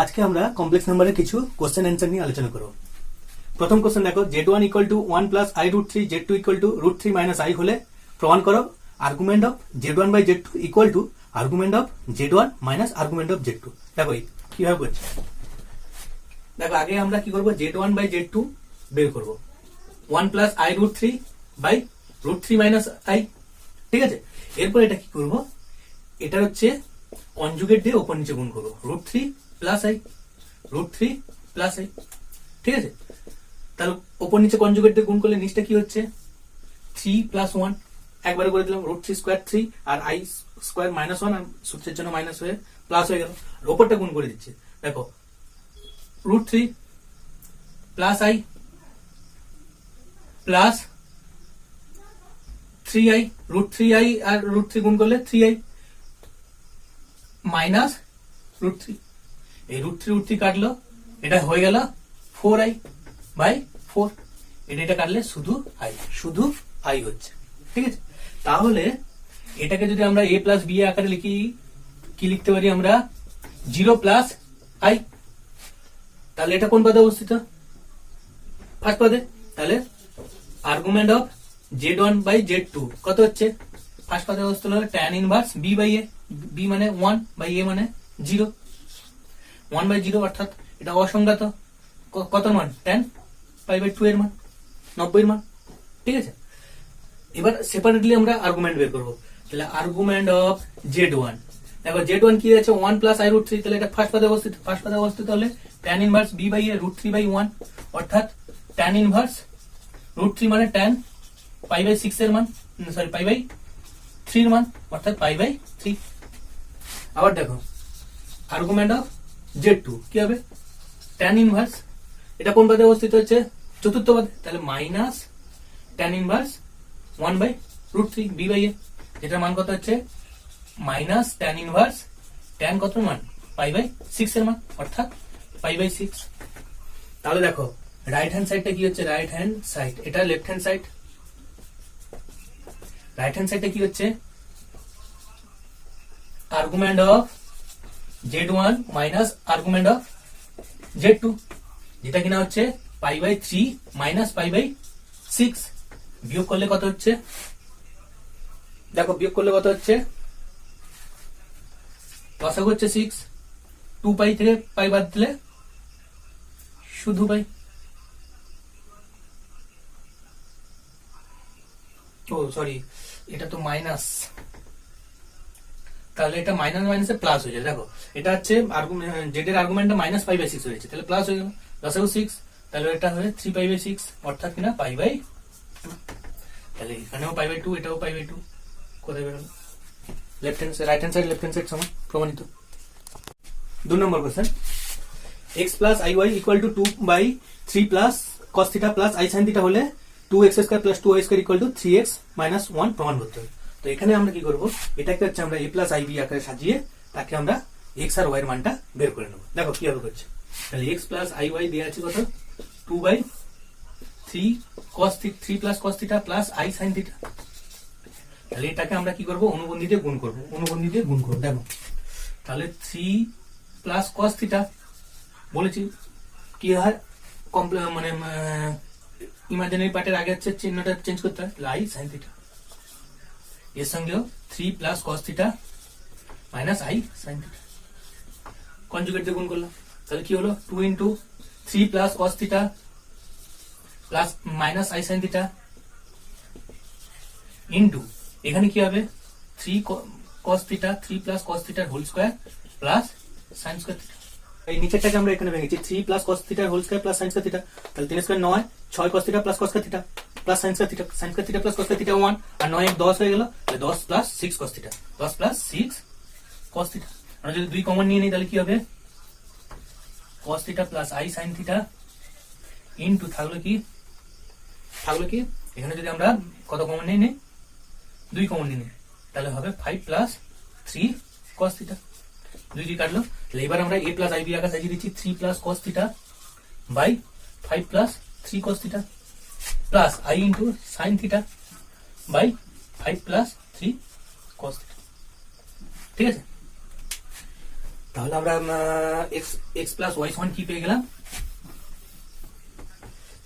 আজকে আমরা কমপ্লেক্স নাম্বারের কিছু কোশ্চেন অ্যান্সার নিয়ে আলোচনা করব। প্রথম কোশ্চেন দেখো, z1 equal to 1 plus i root 3, z2 equal to root 3 minus i হলে প্রমাণ করো argument of z1 by z2 equal to argument of z1 minus argument of z2। দেখো কিভাবে করছি, দেখো আগে আমরা কি করব, z1 বাই z2 বের করব, 1 plus i root 3 by root 3 minus i, ঠিক আছে। এরপর এটা কি করব, এটা হচ্ছে কনজুগেট দিয়ে ওপর নিচে গুণ করবো, root 3 plus i, root 3 plus i, ঠিক আছে। তাহলে ওপর নিচে কনজুগেট দিয়ে গুণ করলে নিচটা কি হচ্ছে 3 প্লাস 1, একবারে করে দিলাম, রুট 3 স্কোয়ার 3 আর i স্কোয়ার মাইনাস 1, আর সূত্রের জন্য মাইনাস হয়ে প্লাস হয়ে গেল। ওপরটা গুণ করে দিচ্ছে, দেখো root 3 plus i plus 3i, root 3i আর রুট 3 গুণ করলে 3i মাইনাস রুট 3, এই রুট 3 কাটলো, এটা হয়ে গেল 4i বাই 4, এটা কাটলে শুধু i হচ্ছে, ঠিক আছে। তাহলে এটাকে যদি আমরা a প্লাস বি আকারে লিখি, কি লিখতে পারি আমরা, 0 প্লাস i, তাহলে এটা কোন পদে অবস্থিত, ফার্স্ট পদে। তাহলে argument of z1 by z2 কত হচ্ছে, ফার্স্ট পদে অবস্থিত হলো tan inverse b by a, b মানে 1 বাই a মানে 0, 1 বাই 0 অর্থাৎ এটা অসংজ্ঞাত, কত মান, tan পাই বাই 2 এর মান, 90 এর মান, ঠিক আছে। এবার সেপারেটলি আমরা আর্গুমেন্ট বের করব। তাহলে আর্গুমেন্ট অফ z1, দেখো z1 কি আছে, 1 প্লাস i রুট 3, তাহলে এটা ফার্স্ট পদে অবস্থিত, ফার্স্ট পদে অবস্থিত হলে tan inverse b by a root 3 by 1, অর্থাৎ tan ইনভার্স রুট 3 মানে tan পাই বাই 6 এর মান, সরি পাই বাই 3 এর মান, অর্থাৎ পাই বাই 3। আবার দেখো আর্গুমেন্ট অফ z2 কি হবে, tan ইনভার্স, এটা কোন পদে অবস্থিত হচ্ছে, চতুর্থ পদে, তাহলে minus tan inverse 1 by root 3 b by a, যেটার মান কত হচ্ছে মাইনাস tan ইনভার্স tan কত মান, পাই বাই 6 এর মান, অর্থাৎ পাই বাই 6। তাহলে দেখো রাইট হ্যান্ড সাইডটা কি হচ্ছে, রাইট হ্যান্ড সাইড, এটা left hand side, right hand সাইডটা কি হচ্ছে argument of z1 minus argument of z2, যেটা কিনা হচ্ছে pi by 3 minus pi by 6, বিয়োগ করলে কত হচ্ছে, দেখো বিয়োগ করলে কত হচ্ছে, লসাগু হচ্ছে 6, 2 পাই থেকে পাই বাদ দিলে শুধু পাই, ও সরি এটা তো মাইনাস, তাহলে এটা মাইনাস মাইনাসে প্লাস হয়ে যায়। দেখো এটা হচ্ছে জেড এর আর্গুমেন্টটা মাইনাস পাই বাই 6 হয়েছে, তাহলে প্লাস হয়ে গেল, লসাগু 6, তাহলে এটা হয়ে 3 পাই বাই 6, অর্থাৎ কিনা পাই বাই 2, তাহলে এখানেও পাই বাই 2, এটাও পাই বাই 2, কোথায় বেরোলো, left hand side, right hand side left hand side সমান, প্রমাণিত। 2 number question, x plus iy equal to 2 by 3 plus cos theta plus i sin theta হলে 2x square plus 2y square equal to 3x minus 1 প্রমাণ করতে হবে। তো এখানে আমরা কি করব, এটাকে হচ্ছে আমরা a প্লাস ib আকারে সাজিয়ে তাকে আমরা x আর y এর মানটা বের করে নেব। দেখো কিভাবে করছে, তাহলে x প্লাস iy দেয়া আছে কত, 2 by 3 cos 3 plus cos theta plus i sin theta, তাহলে এটাকে আমরা কি করব, অনুবন্ধী দিয়ে গুণ করব, অনুবন্ধী দিয়ে গুণ করব। দেখো তাহলে 3 প্লাস cos থিটা বলেছি কি হয়, মানে ইমাজিনারি পার্টের আগে হচ্ছে চিহ্নটা চেঞ্জ করতে হয়, i sin থিটা, এর সঙ্গেও 3 plus cos theta minus i sin theta, conjugate দিয়ে গুণ করলাম, তাহলে কি হলো 2 into 3 plus cos theta plus minus i sin theta into এখানে কি হবে 3 cos থিটা 3 প্লাস cos থিটার whole square plus sin square theta. এই নিচেরটাকে আমরা এখানে ভেঙেছি 3 প্লাস cos থিটার whole square plus sin square theta, তাহলে 3 square 9, 6 cos theta plus cos theta plus sin square theta, sin square theta plus cos theta 1, আর 9 1 10 হয়ে গেল, তাহলে 10 plus 6 cos theta, 10 plus 6 cos theta. আমরা যদি 2 কমন নিয়ে নিই তাহলে কি হবে, cos theta plus i sin theta into থাকলো কি এখানে যদি আমরা কত কমন নিয়ে নিই, 2 কমন নিয়ে নিই, তাহলে হবে 5 প্লাস 3 cos থিটা, 2 কাটলো। তাহলে এবার আমরা a প্লাস ib আকারে সাজিয়ে দিচ্ছি 3 plus cos theta by 5 plus 3 cos theta plus i into sin theta by 5 plus 3 cos theta, ঠিক আছে। তাহলে আমরা এক্স প্লাস ওয়াই সমান কি পেয়ে গেলাম,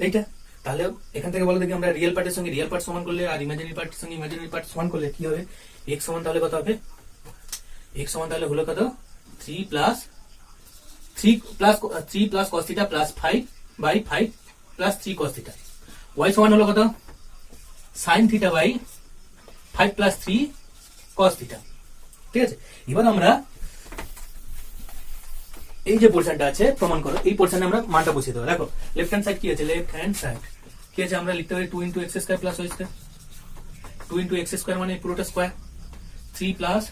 এইটা। তাহলে এখান থেকে বলো দেখি আমরা রিয়েল পার্টের সঙ্গে রিয়েল পার্ট সমান করলে আর ইমাজিনারি পার্টের সঙ্গে ইমাজিনারি পার্ট সমান করলে কি হবে, এক্স সমান তাহলে কত হবে, এক্স সমান তাহলে হলো কত 3 plus cos theta plus 5/5 plus 3 cos theta, y সমান হলো কত sin theta by 5 plus 3 cos theta. ঠিক আছে, এবার আমরা এই যে পোর্শনটা আছে প্রমাণ করো, এই পোর্শনে আমরা মানটা বসিয়ে দেবো। দেখো লেফট হ্যান্ড সাইড কি আছে, লেফট হ্যান্ড সাইড কি আছে, আমরা লিখতে পারি 2 × x² plus y square, 2 × x² মানে পুরোটা স্কয়ার, 3 প্লাস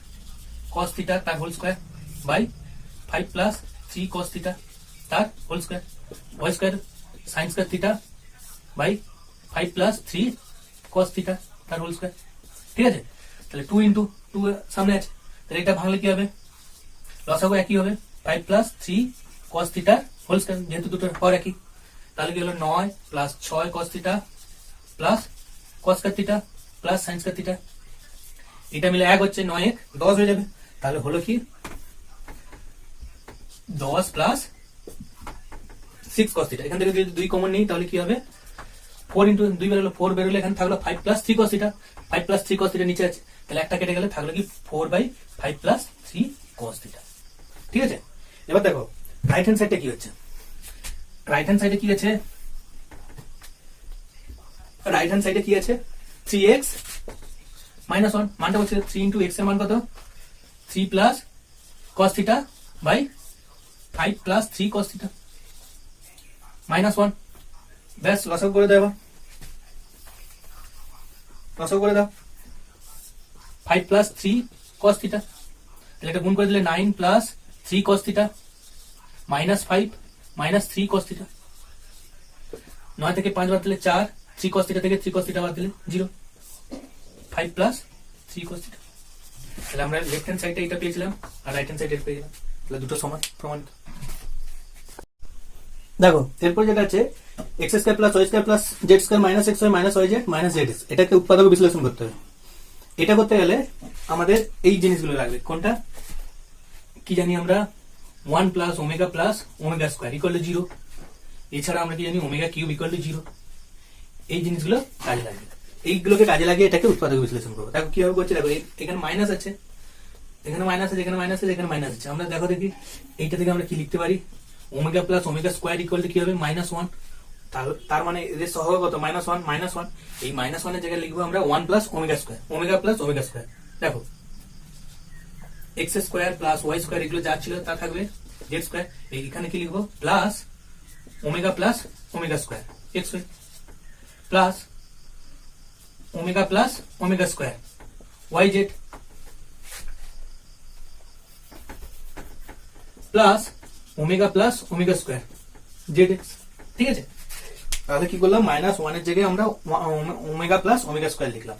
cos থিটা তার whole square by 5 plus 3 cos theta তার whole square, y square sin square theta by 5 plus 3 cos theta তার হোল স্কয়ার। ঠিক আছে, তাহলে 2 × 2 সামনে আছে, তাহলে এটা ভাঙলে কি হবে, লসাগু একই হবে 5 plus 3 cos theta whole square, যেহেতু দুটোর হর একই, তাহলে কি হলো 9 plus 6 cos theta plus cos square theta plus sin square theta, এটা মিলে 1 হচ্ছে, 9 1 10 হয়ে যাবে। তাহলে হলো কি 10 প্লাস 6 cos থিটা, এখান থেকে যদি 2 কমন নিই তাহলে কি হবে 4 × 2 বেরোলো, 4 বেরোলে এখানে থাকলো 5 plus 3 cos theta, 5 plus 3 cos theta নিচে আছে, তাহলে একটা কেটে গেলে থাকলো কি 4/5 প্লাস 3 cos থিটা। ঠিক আছে, এবার দেখো রাইট হ্যান্ড সাইডে কি হচ্ছে, রাইট হ্যান্ড সাইডে কি আছে, রাইট হ্যান্ড সাইডে কি আছে 3x - 1, মানটা বলছে 3 × x এর মান কত 3 plus cos theta by 5 plus 3 cos theta -1, ব্যাস লসাগু করে দাও, লসাগু করে দাও 5 প্লাস 3 cos থিটা, তাহলে এটা গুণ করে দিলে 9 plus 3 cos theta -5 -3 cos theta, 9 থেকে 5 বাদ দিলে 4, 3 cos থিটা থেকে 3 cos থিটা বাদ দিলে 0, 5 প্লাস 3 cos থিটা। তাহলে আমরা লেফট হ্যান্ড সাইডে এটা পেয়েছিলাম আর রাইট হ্যান্ড সাইডে পেয়ে গেলাম, তাহলে দুটো সমান প্রমাণিত। দেখো এরপর যেটা আছে x² plus y² plus z² minus xy minus yz minus zx, এটাকে উৎপাদক বিশ্লেষণ করতে হবে। এটা করতে গেলে আমাদের এই জিনিসগুলো লাগবে, কোনটা কি জানি আমরা 1 plus omega plus omega square equal to 0, এছাড়া আমরা কি জানি ওমেগা কিউব ইকুয়াল টু 0, এই জিনিসগুলো কাজে লাগবে, এইগুলোকে কাজে লাগিয়ে এটাকে উৎপাদক বিশ্লেষণ করবো। দেখো কিভাবে করছে, দেখো এখানে মাইনাস আছে, এখানে মাইনাস আছে, এখানে মাইনাস আছে, এখানে মাইনাস আছে, আমরা দেখো দেখি এইটা থেকে আমরা কি লিখতে পারি, omega plus omega square equal to কি হবে -1, তার মানে এদের সহগ কত -1, এই -1 এর জায়গায় লিখবো আমরা 1 plus omega square, omega plus omega square. দেখো x² প্লাস y² এগুলো যা ছিল তা থাকবে, z², এইখানে কি লিখবো plus omega plus omega square xy plus omega plus omega square yz plus omega plus omega square zx। ঠিক আছে, তাহলে কি করলাম -1 এর জায়গায় আমরা ওমেগা প্লাস ওমেগা স্কয়ার লিখলাম,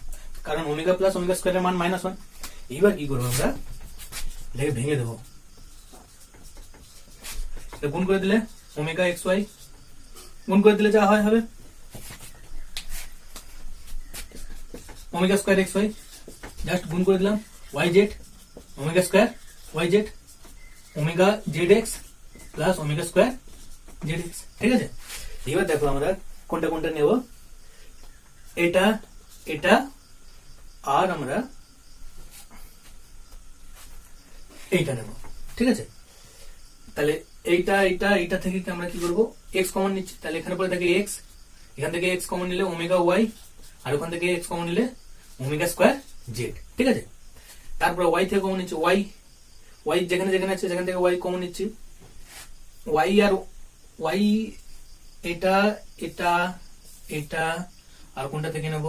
কারণ ওমেগা প্লাস ওমেগা স্কয়ারের মান -1। এইবার কি করবো আমরা এটাকে ভেঙে দেবো, গুণ করে দিলে ওমেগা xy, গুণ করে দিলে যা হয় হবে ওমেগা স্কয়ার xy, জাস্ট গুণ করে দিলাম yz, omega square yz, omega zx plus omega square zx। ঠিক আছে, এবার দেখো আমরা কোনটা কোনটা নেব, এটা এটা আর আমরা এইটা নেব। ঠিক আছে, তাহলে এইটা এইটা এইটা থেকে আমরা কি করবো x কমন নিচ্ছি, তাহলে এখানে পরে থাকে x, এখান থেকে x কমন নিলে ওমেগা y, আর ওখান থেকে x কমন নিলে ওমেগা স্কয়ার z। ঠিক আছে, তারপরে y থেকে কমন নিচ্ছি y যেখানে যেখানে আছে সেখান থেকে y কমন নিচ্ছি, y আর y এটা এটা এটা আর কোনটা থেকে নেব,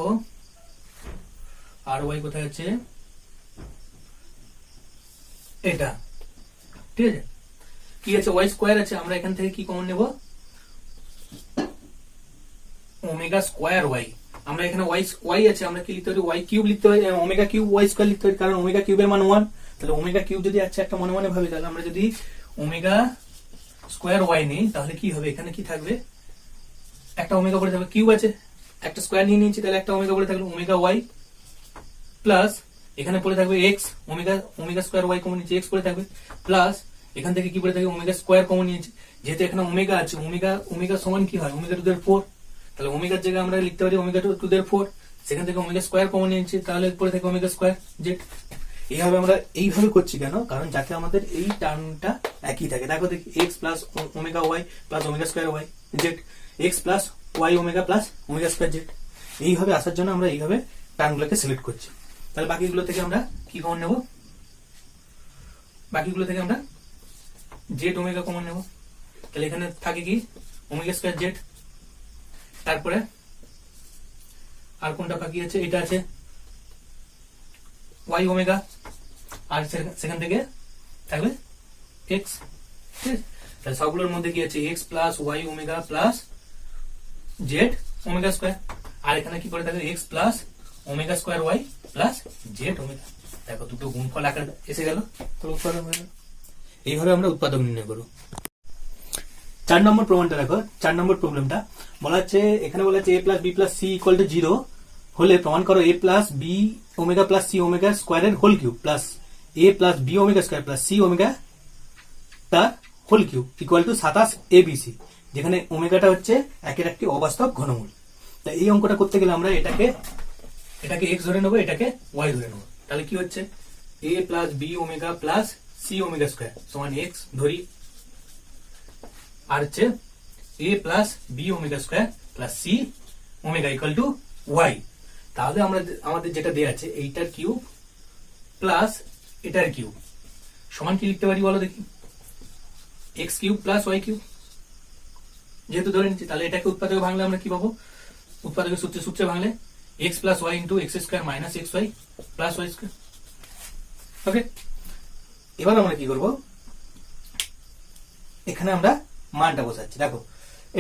আর y কোথায় আছে এটা। ঠিক আছে, কি আছে y² আছে, আমরা এখান থেকে কি কমন নেব ওমেগা স্কয়ার y, আমরা এখানে y আছে, আমরা কি লিখতে পারি y কিউব লিখতে পারি, ওমেগা কিউব y² লিখতে পারি, কারণ ওমেগা কিউবের মান 1, তাহলে ওমেগা কিউব যদি আছে একটা মনে মনে ভাবি, তাহলে আমরা যদি ওমেগা স্কয়ার y নেই তাহলে কি হবে, এখানে কি থাকবে একটা ওমেগা পড়ে থাকবে, কিউব আছে একটা স্কয়ার নিয়ে নিয়েছি, তাহলে একটা ওমেগা পড়ে থাকলো ওমেগা y প্লাস এখানে পড়ে থাকবে x, omega square y common নিচে x পড়ে থাকবে, প্লাস এখান থেকে কি পড়ে থাকে ওমেগা স্কোয়ার কমন নিয়েছি, যেহেতু এখানে ওমেগা আছে, ওমেগা ওমেগা সমান কি হয় ওমেগা টু দের 4, তাহলে ওমেগার জায়গায় আমরা লিখতে পারি ওমেগা টু দের 4, সেখান থেকে ওমেগা স্কোয়ার কমন নিয়েছি, তাহলে পড়ে থাকে ওমেগা স্কোয়ার জেড। এইভাবে আমরা এইভাবে করছি কেন, কারণ যাতে আমাদের এই টার্মটা একই থাকে। দেখো দেখি x plus omega y plus omega square y z, x plus y omega plus omega square z. এইভাবে আসার জন্য আমরা এইভাবে টার্মগুলোকে সিলেক্ট করছি। তাহলে বাকিগুলো থেকে আমরা কি কমন নেব, বাকিগুলো থেকে আমরা জেড ওমেগা কমন নেব। তাহলে এখানে থাকে কি ওমেগা স্কোয়ার জেড, তারপরে আর কোনটা বাকি আছে, এটা আছে ওয়াই ওমেগা, আর সেখান থেকে থাকবে এক্স। ঠিক আছে, তাহলে সবগুলোর মধ্যে কি আছে x plus y omega plus z omega square, আর এখানে কি করে থাকবে x plus omega square y plus z omega. দেখো দুটো গুণফল আকার এসে গেল, উৎপাদক হয়ে গেল। এইভাবে আমরা উৎপাদক নির্ণয় করবো। 4 নম্বর প্রমাণটা দেখো, 4 নম্বর প্রবলেমটা বলা হচ্ছে, এখানে বলা হচ্ছে a plus b plus c equal to 0 হলে প্রমাণ করো a plus b omega plus c omega স্কোয়ারের whole cube plus a plus b omega square plus c omega তার whole cube equal to 27 a b c, যেখানে ওমেগাটা হচ্ছে একের একটি অবাস্তব ঘনমূল। তা এই অঙ্কটা করতে গেলে আমরা এটাকে এক্স ধরে নেবো, এটাকে ওয়াই ধরে নেবো। তাহলে কি হচ্ছে a plus b omega plus c omega square সমান এক্স ধরি, আর হচ্ছে a plus b omega square plus c omega equal to y. তাহলে আমাদের যেটা দেওয়া আছে এইটার কিউব প্লাস এটার কিউব সমান কি লিখতে পারি বলো দেখি, x cube plus y cube. যেহেতু ধরে নিচ্ছি, তাহলে এটাকে উৎপাদকে ভাঙলে আমরা কি পাবো, উৎপাদকের সূত্রে ভাঙলে x plus y into x square minus x y plus y square. Okay, এবার আমরা কি করবো, এখানে আমরা মানটা বসাচ্ছি। দেখো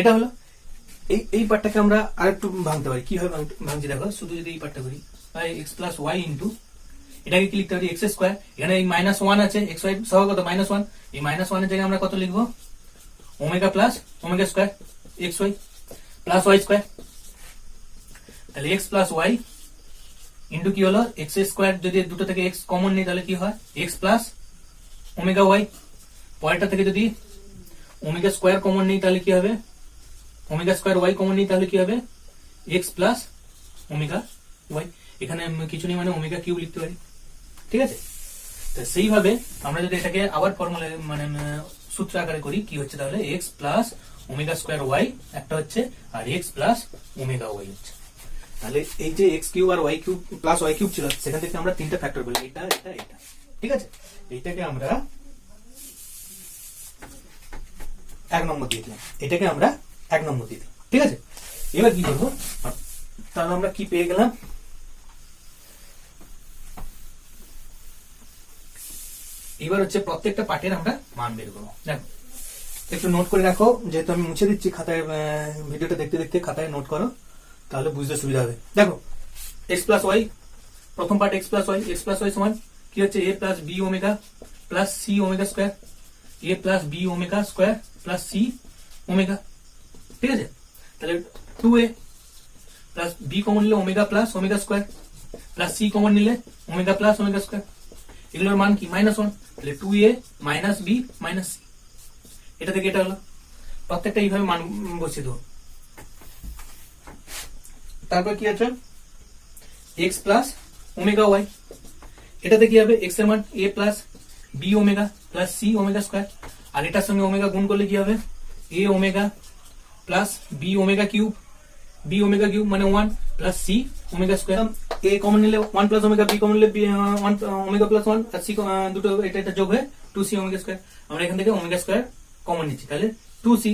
এটা হলো এই পার্টটাকে আমরা আরেকটু ভাঙতে পারি, কিভাবে ভাঙছি দেখো, শুধু যদি এই পার্টটা করি এক্স প্লাস ওয়াই ইন্টু এটাকে কি লিখতে পারি এক্স স্কোয়ার, এখানে এই মাইনাস ওয়ান আছে, এক্স ওয়াই সহ কত মাইনাস ওয়ান, এই মাইনাস ওয়ানের জায়গায় আমরা কত লিখবো omega plus omega square x y plus y square. তাহলে এক্স প্লাস ওয়াই ইন্টু কি হলো এক্স স্কোয়ার, যদি দুটো থেকে এক্স কমন নেই তাহলে কি হয় এক্স প্লাস ওমেগা ওয়াই, পরেরটা থেকে যদি ওমেগা স্কোয়ার কমন নেই তাহলে কি হবে ওমেগা স্কোয়ার ওয়াই কমন নেই তাহলে কি হবে এক্স প্লাস ওমেগা ওয়াই, এখানে কিছু নেই মানে ওমেগা কিউব লিখতে পারি। ঠিক আছে, তো সেইভাবে আমরা যদি এটাকে আবার ফর্মুলা মানে সূত্র আকারে করি কি হচ্ছে, তাহলে x plus omega square y একটা হচ্ছে, আর এক্স প্লাস ওমেগা ওয়াই হচ্ছে। তাহলে এই যে এক্স কিউব আর y cube plus y cube ছিল, সেখান থেকে আমরা তিনটা ফ্যাক্টর বলি, এটা এটা এটা। ঠিক আছে, এইটাকে আমরা 1 নম্বর দিয়ে দিলাম, এটাকে আমরা 1 নম্বর দিয়ে দিলাম। ঠিক আছে, এবার কি করবো, তাহলে আমরা কি পেয়ে গেলাম, এবার হচ্ছে প্রত্যেকটা পার্টের আমরা মান বের করবো। দেখো একটু নোট করে রাখো, যেহেতু আমি মুছে দিচ্ছি খাতায়, ভিডিওটা দেখতে দেখতে খাতায় নোট করো, তাহলে বুঝতে সুবিধা হবে। দেখো এক্স প্লাস ওয়াই, প্রথম পার্ট এক্স প্লাস ওয়াই সমান কি হচ্ছে a plus b omega plus c omega square, a plus b omega square plus c omega. ঠিক আছে, তাহলে 2a প্লাস বি কমন নিলে omega plus omega square plus c common নিলে omega plus omega square, এগুলোর মান কি -1, তাহলে 2a minus b minus c, এটা থেকে এটা হলো, প্রত্যেকটা এইভাবে মান বসিয়ে দেবো। তারপর কি আছে এক্স প্লাস ওমেগা ওয়াই, এটাতে কি হবে এক্স এর মান a plus b omega plus c omega square, আর এটার সঙ্গে ওমেগা গুণ করলে কি হবে a omega plus b omega cube মানে 1 plus c omega square, a common নিলে 1 প্লাস ওমেগা, বি কমন নিলে 1 ওমেগা প্লাস 1, আর সি দুটো এটা যোগ হয়ে 2c ওমেগা স্কোয়ার। আমরা এখান থেকে ওমেগা স্কোয়ার কমন নিচ্ছি, তাহলে 2c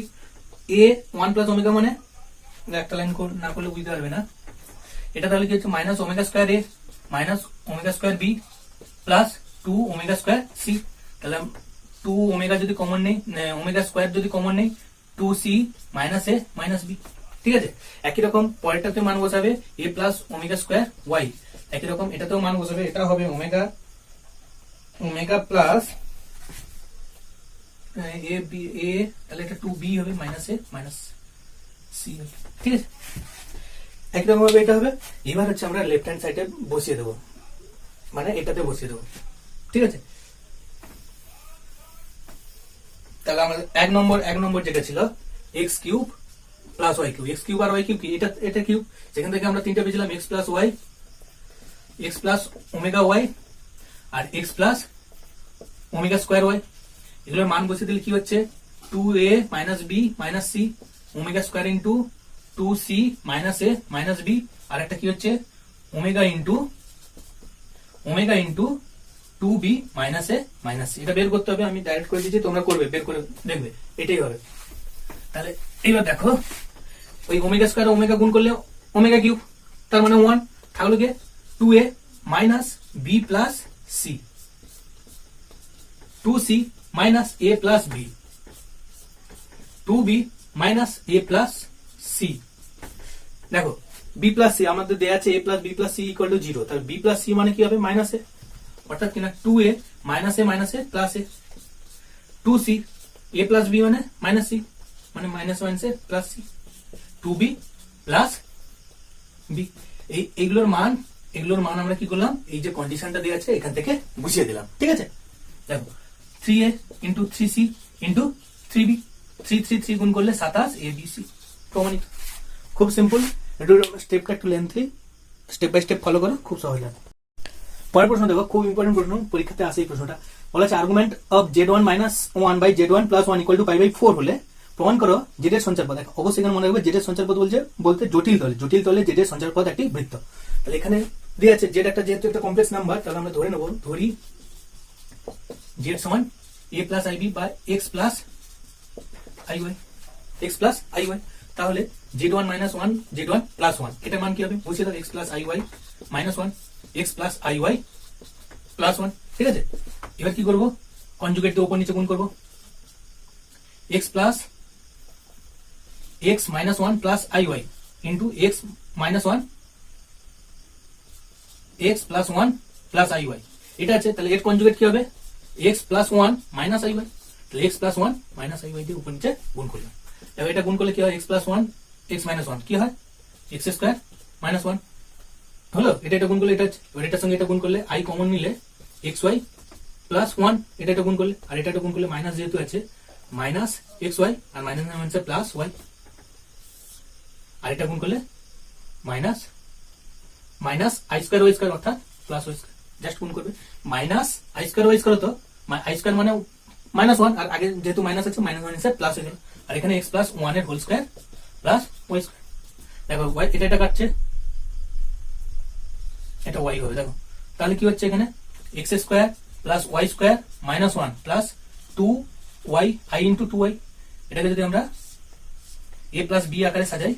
এ 1 প্লাস ওমেগা মানে একটা লাইন না করলে বুঝতে পারবে না, এটা তাহলে কি হচ্ছে minus omega square a minus omega square b plus 2 omega square c. তাহলে 2 ওমেগা যদি কমন নেই, ওমেগা স্কোয়ার যদি কমন নেই 2c minus a minus B. ঠিক আছে, একই রকম পরেরটাতে মান বসাবে এ প্লাস ওমেগা স্কোয়ার ওয়াই, একই রকম এটাতেও মান বসাবে, এটা হবে omega plus A B A, তাহলে এটা 2b হবে মাইনাস এ মাইনাস সি। ঠিক আছে, একই রকম ভাবে এটা হবে। এবার হচ্ছে আমরা লেফট হ্যান্ড সাইডে বসিয়ে দেবো, মানে এটাতে বসিয়ে দেবো। ঠিক আছে, তাহলে আমাদের এক নম্বর যেটা ছিল x cube plus y cube, x cube আর ওয়াই কিউব কি এটা কিউব, সেখান থেকে আমরা তিনটা পেয়েছিলাম x plus y, x plus omega y আর x plus omega square y. এগুলোর মান বসিয়ে দিলে কি হচ্ছে 2a minus b minus c omega square into 2c minus a minus b, আর একটা কি হচ্ছে omega into 2b minus a minus c. এটা বের করতে হবে, আমি ডাইরেক্ট করে দিচ্ছি, তোমরা করবে, বের করে দেখবে, এটাই হবে। তাহলে এইবার দেখো ওই ওমেগা স্কোয়ার ওমেগা গুণ করলে ওমেগা কিউব, তার মানে 1 থাকলো কি 2a minus b plus c, 2c minus a plus b, 2b minus a plus c. দেখো বি প্লাস সি আমাদের দেয়া আছে a plus b plus c equal to 0, তাহলে বি প্লাস সি মানে কি হবে মাইনাস এ, অর্থাৎ কিনা 2a minus a plus a, 2c a plus b মানে মাইনাস সি মানে minus a plus c, 2b plus b. এইগুলোর মান আমরা কি করলাম, এই যে কন্ডিশনটা দেওয়া আছে এখান থেকে বসিয়ে দিলাম, ঠিক আছে। দেখো 3a into 3c into 3b, 3 গুণ করলে 27 abc প্রমাণিত। খুব সিম্পল, একটু স্টেপটা একটু lengthy, step by step follow করো, খুব সহজ হয়। পরের প্রশ্ন দেখো, খুব ইম্পর্টেন্ট প্রশ্ন, পরীক্ষাতে আসে এই প্রশ্নটা। বলা আছে argument of z1 minus 1 by z1 plus 1 equal to π/4 হলে প্রমাণ করো জেড এর সঞ্চার পদ। অবশ্যই এখানে মনে রাখবে জেড এর সঞ্চার পদ বলতে জটিল তলে জেড এর সঞ্চার পদ একটি বৃত্ত। তাহলে এখানে দিয়ে আছে জেড একটা, যেহেতু একটা কমপ্লেক্স নাম্বার, তাহলে আমরা ধরে নেব, ধরি জেড সমান a প্লাস আইবি বা এক্স প্লাস আইওয়াই। তাহলে z1 মাইনাস 1 z1 প্লাস 1 এটার মান কি হবে, বসিয়ে দাও, x plus i y minus 1 x plus i y plus 1, ঠিক আছে। এবার কি করবো, কনজুগেট দিয়ে উপর নিচে গুণ করবো, x plus x minus 1 plus i y into x minus 1 x plus 1 plus i y, এটা আছে। তাহলে এর কনজুগেট কি হবে, এক্স প্লাস 1 মাইনাস আইওয়াই, তাহলে এক্স প্লাস 1 মাইনাস আইওয়াই দিয়ে উপর নিচে গুণ করলাম। এবার এটা গুণ করলে কি হয়, এক্স প্লাস 1 এক্স মাইনাস 1 কি হয়, এক্স স্কোয়ার মাইনাস 1 হলো। এটা গুণ করলে এটা, এবার এটার সঙ্গে এটা গুণ করলে আই কমন নিলে এক্স ওয়াই প্লাস 1, এটা গুণ করলে, আর এটা গুণ করলে মাইনাস যেহেতু আছে মাইনাস এক্স ওয়াই, আর মাইনাস মাইনাস প্লাস ওয়াই, আর এটা গুণ করলে minus i square y square অর্থাৎ প্লাস ওয়াই স্কোয়ার, জাস্ট গুণ করবে, minus i square y square, তো আই স্কোয়ার মানে মাইনাস 1, আর আগে যেহেতু মাইনাস আছে মাইনাস মাইনাস প্লাস হয়ে গেল, আর এখানে এক্স প্লাস 1 এর whole square plus y square. দেখো ওয়াই এটা কাটছে, এটা ওয়াই হবে। দেখো তাহলে কি হচ্ছে এখানে x square plus y square minus 1 plus 2y i into 2y। এটাকে যদি আমরা a প্লাস বি আকারে সাজাই,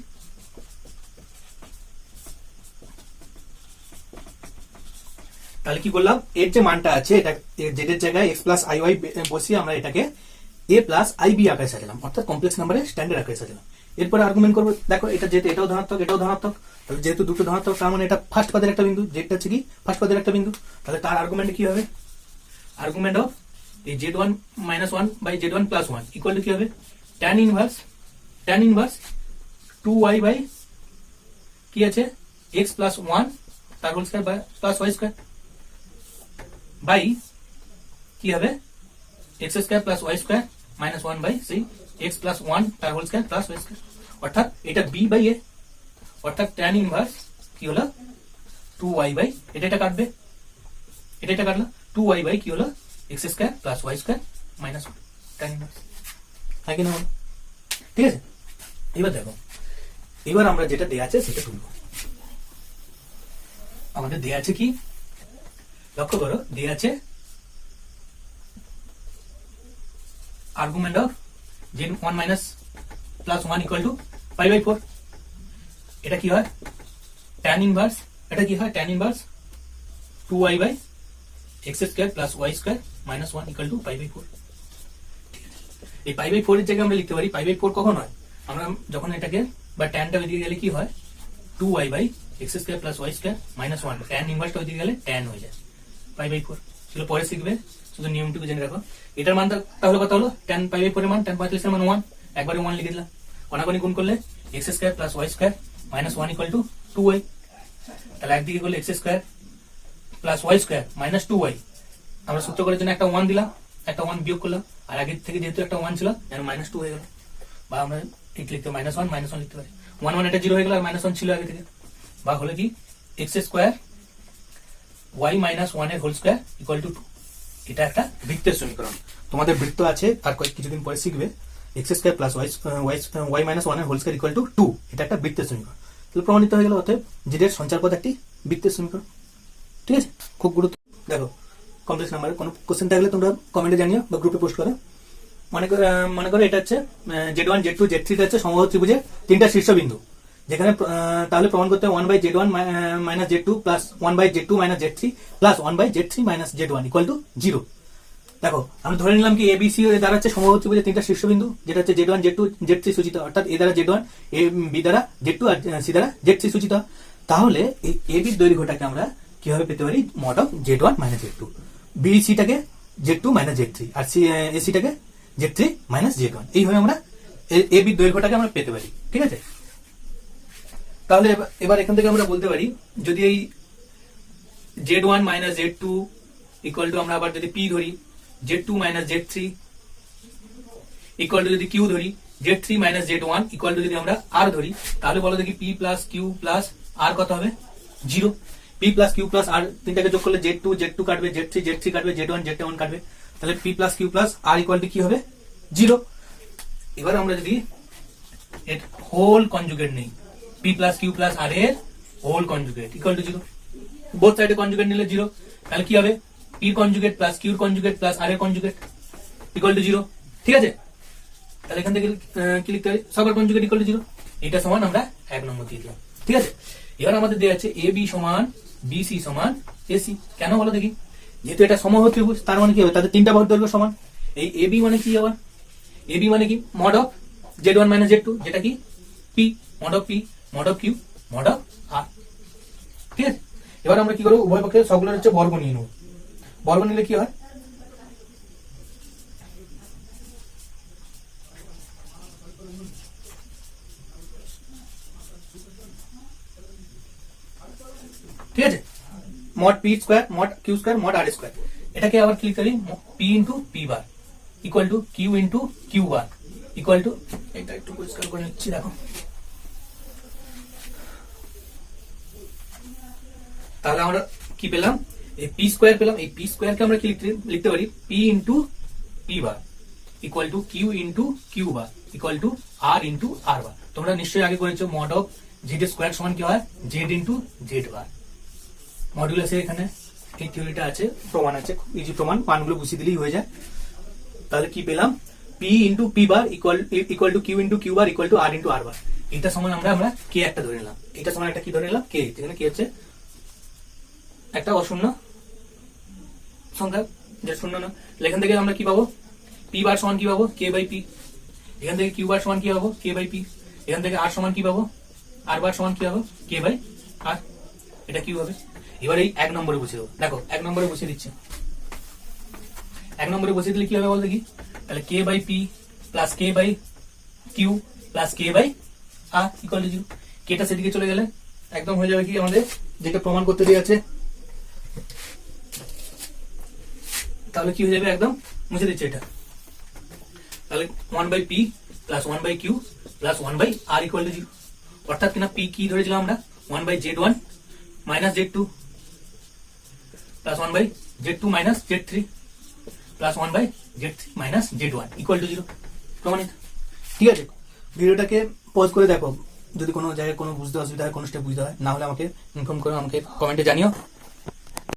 তাহলে কি করলাম, এর যে মানটা আছে এটা জেড এর জায়গায় এক্স প্লাস আই ওয়াই বসিয়ে আমরা এটাকে a প্লাস আই বি আকারে সাজালাম, অর্থাৎ কমপ্লেক্স নাম্বারের স্ট্যান্ডার্ড আকারে সাজালাম। এরপরে আর্গুমেন্ট করবো, দেখো এটা যেহেতু এটাও ধনাত্মক এটাও ধনাত্মক, তাহলে যেহেতু দুটো ধনাত্মক তার মানে এটা ফার্স্ট পদের একটা বিন্দু, জেডটা হচ্ছে কি ফার্স্ট পদের একটা বিন্দু, তাহলে তার আর্গুমেন্ট কি হবে, আর্গুমেন্ট অফ এই z1 minus 1 by z1 plus 1 equal to কি হবে, tan ইনভার্স 2y বাই কি আছে x প্লাস 1 তার whole square by plus y square by কি হবে x square plus y square minus 1 by সেই x প্লাস 1 তার whole square plus y square, অর্থাৎ এটা b বাই a, অর্থাৎ tan ইনভার্স কি হলো 2y বাই এটা কাটবে, এটা কাটলো 2y বাই কি হলো x square plus y square minus 1 tan inverse, তাই কিনা হলো, ঠিক আছে। এবার দেখো, এবার আমরা যেটা দেয়া আছে সেটা তুলবো। আমাদের দেয়া আছে কি, লক্ষ্য করো, দেয়া আছে argument of z1 minus plus 1 equal to π/4। এটা কি হয় tan ইনভার্স, এটা কি হয় tan inverse 2y by x square plus y square minus 1 equal to π/4। এই π/4 এর জায়গায় আমরা লিখতে পারি π/4 কখন হয়, আমরা যখন এটাকে বা ট্যানটা ওইদিকে গেলে কি হয় 2y by x square plus y square minus 1, tan ইনভার্সটা ওইদিকে গেলে ট্যান হয়ে যায় π/4। সেগুলো পরে শিখবে, শুধু নিয়মটুকু জেনে রাখো। এটার মান তাহলে কত হলো, tan π/4 এর মান tan 45 এর মান 1, একবারে 1 লিখে দিলাম, কোনাকুনি গুণ করলে x square plus y square minus 1 equal two 2y। তাহলে একদিকে করলে x square plus y square minus 2y, আমরা সূত্র করার জন্য একটা 1 দিলাম, একটা 1 বিয়োগ করলাম, আর আগের থেকে যেহেতু একটা 1 ছিল যেন -2 হয়ে গেল, বা আমরা ঠিক লিখতে -1 লিখতে পারি। 1 এটা 0 হয়ে গেল, আর -1 ছিল আগে থেকে, বা হলো কি x স্কয়ার y - 1 এর হোল স্কয়ার ইকুয়াল টু 2। এটা একটা বৃত্তের সমীকরণ। তোমাদের বৃত্ত আছে আর কিছুদিন পরে শিখবে, x স্কয়ার প্লাস y - 1 এর হোল স্কয়ার ইকুয়াল টু 2। এটা একটা বৃত্তের সমীকরণ। তাহলে প্রমাণিত হয়ে গেল অতএব z এর সঞ্চার পদ একটি বৃত্তের সমীকরণ। ঠিক আছে, খুব গুরুত্ব। দেখো, কমপ্লেক্স নাম্বারের কোনো কোশ্চেন থাকলে তোমরা কমেন্টে জানিও বা গ্রুপে পোস্ট করো। মনে করো এটা হচ্ছে z1 z2 z3 হচ্ছে সমবাহু ত্রিভুজের তিনটা শীর্ষবিন্দু, যেখানে তাহলে প্রমাণ করতে হবে 1/z1 - z2 plus 1/z2 - z3 plus 1/z3 - z1 equal to 0। দেখো, আমরা ধরে নিলাম কি ABC দ্বারা হচ্ছে সমবাহু ত্রিভুজের তিনটা শীর্ষবিন্দু, যেটা হচ্ছে z1 z2 z3 সূচিত, অর্থাৎ a দ্বারা z1, b দ্বারা z2 আর c দ্বারা z3 সূচিত। তাহলে এই AB এর দৈর্ঘ্যটাকে আমরা কিভাবে পেতে পারি? Mod of z1 - z2, BC টাকে z2 - z3, আর AC টাকে z3 - z1। এইভাবে আমরা AB এর দৈর্ঘ্যটাকে আমরা পেতে পারি। ঠিক আছে, তাহলে এবার এখান থেকে আমরা বলতে পারি, যদি এই z1 - z2 ইকুয়াল টু, আমরা আবার যদি p ধরি, z2 - z3 ইকুয়াল টু যদি q ধরি, z3 - z1 ইকুয়াল টু যদি আমরা r ধরি, তাহলে বলো দেখি p plus q plus r কত হবে? 0। p plus q plus r তিনটাকে যোগ করলে z2 কাটবে, z3 কাটবে, z1 কাটবে, তাহলে p plus q plus r equal to কি হবে? 0। এবার আমরা যদি এর হোল কনজুগেট নেই, p plus q plus r এর whole conjugate equal to 0। Both সাইডে কনজুগেট নিলে 0, তাহলে কি হবে? p conjugate plus q conjugate plus r এর কনজুগেট ইকুয়াল টু 0। ঠিক আছে, তাহলে এখান থেকে কি লিখতে পারি? সবার কনজুগেট ইকুয়াল টু 0। এটা সমান আমরা 1 নম্বর দিয়ে দিলাম। ঠিক আছে, এবার আমাদের দেওয়া আছে AB সমান BC সমান AC। কেন বলো দেখি? যেহেতু এটা সমবাহু ত্রিভুজ, তার মানে কি হবে? তাদের তিনটা বাহুর দৈর্ঘ্য সমান। এই AB মানে কি আবার? AB মানে কি? মড অফ z1 - z2, যেটা কি p, mod of p, mod of q, mod of r। ঠিক আছে, এবার আমরা কি করব? উভয় পক্ষে সবগুলোর হচ্ছে বর্গ নিয়ে নেব। বর্গ নিলে কি হয়? ঠিক আছে, mod p square, mod q square, mod r square. এটাকে আবার ক্লিক করি, p into p bar equal to q into q bar equal to, এটা একটু পরিষ্কার করে নিচ্ছি। দেখো, তাহলে আমরা কি পেলাম? এই p স্কয়ার পেলাম। এই p স্কয়ারকে আমরা কি লিখতে পারি? p into p bar equal to q into q bar equal to r into r বার। তোমরা নিশ্চয়ই আগে করেছো, মড অফ z স্কয়ার সমান কি হয়? z ইনটু z বার। মডুলাসের এখানে এই থিওরিটা আছে, প্রমাণ আছে, ইজি প্রমাণ, মানগুলো বসিয়ে দিলেই হয়ে যায়। তাহলে কি পেলাম? p into p bar equal to q into q bar equal to r into r বার। এটা সমান আমরা k একটা ধরে নিলাম। এটা সমান একটা কি ধরে নিলাম? k, যেখানে k হচ্ছে একটা অশূন্য সংখ্যা, যেটা শূন্য না। এখান থেকে আমরা কি পাবো? p বার সমান কি পাবো? k by p। এখান থেকে q বার সমান কি পাবো? k by p। এখান থেকে r সমান কি পাবো? r বার সমান কি পাবো? k by r। এটা কি হবে? এবার এই 1 নম্বরে বসিয়ে দেবো। দেখো, 1 নম্বরে বসিয়ে দিচ্ছি। 1 নম্বরে বসিয়ে দিলে কি হবে বল দেখি? তাহলে k by p plus k by q plus k by r equal to 0। কেটা সেদিকে চলে গেলে একদম হয়ে যাবে কি আমাদের যেটা প্রমাণ করতে দেওয়া আছে। তাহলে কি হয়ে যাবে? একদম মুছে দিচ্ছে এটা। তাহলে 1/p plus 1/q plus 1/r equal to 0। অর্থাৎ কিনা p কি ধরেছিলাম আমরা? 1/z1 minus z2 plus 1/z2 minus z3 plus 1/z3 minus z1 equal to 0। প্রমাণিত। ঠিক আছে, ভিডিওটাকে পজ করে দেখো, যদি কোনো জায়গায় কোনো বুঝতে অসুবিধা হয়, কোনো স্টেপ বুঝতে হয়, না হলে আমাকে ইনফর্ম করো, আমাকে কমেন্টে জানিও।